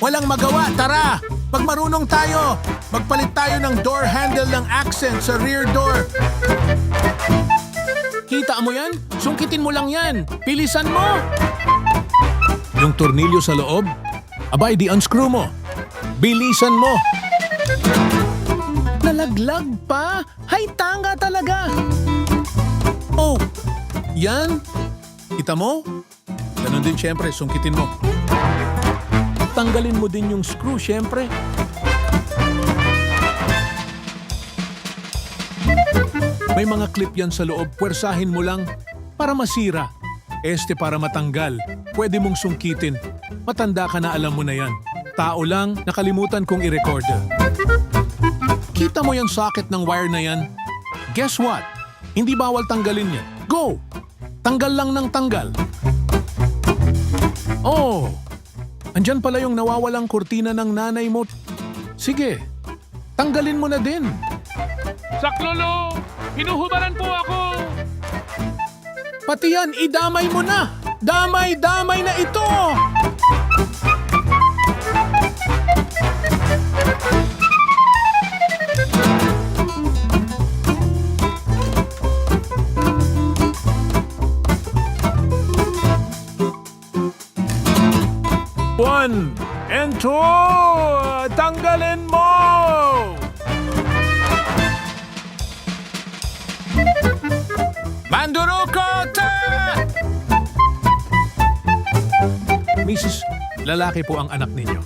Walang magawa, tara! Pag marunong tayo, magpalit tayo ng door handle ng accent sa rear door. Kita mo yan? Sungkitin mo lang yan. Pilisan mo! Yung tornilyo sa loob, abay di unscrew mo. Bilisan mo! Nalaglag pa? Hay, tanga talaga! Oh, yan. Kita mo? Ganon din siyempre, sungkitin mo. Tanggalin mo din yung screw, siyempre. May mga clip yan sa loob, pwersahin mo lang para masira. Para matanggal, pwede mong sungkitin. Matanda ka na, alam mo na yan. Tao lang, nakalimutan kong i-record. Kita mo yung socket ng wire na yan? Guess what? Hindi bawal tanggalin yan. Go! Tanggal lang ng tanggal. Oh! Andyan pala yung nawawalang kurtina ng nanay mo. Sige, tanggalin mo na din. Saklolo! Hinuhubaran po ako! Pati yan, idamay mo na! Damay-damay na ito! One and two! Tanggalin mo! Mandurukot! Mrs., lalaki po ang anak ninyo.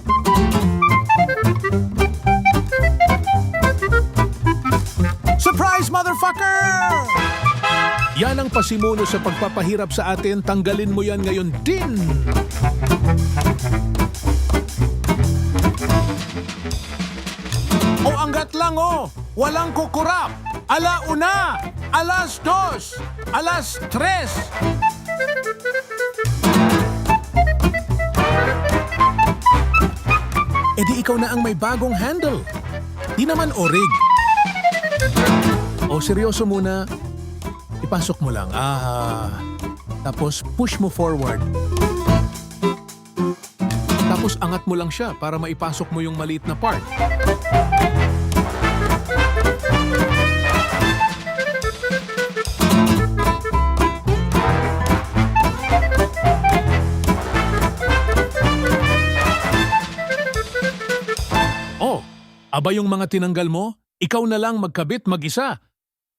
Surprise, motherfucker! Yan ang pasimuno sa pagpapahirap sa atin. Tanggalin mo yan ngayon din! O anggat lang walang kukurap. Ala una, alas dos, alas tres. E di ikaw na ang may bagong handle. Di naman orig. O seryoso muna, ipasok mo lang. Tapos push mo forward. Tapos angat mo lang siya para maipasok mo yung maliit na part. Oh, aba yung mga tinanggal mo, ikaw na lang magkabit mag-isa.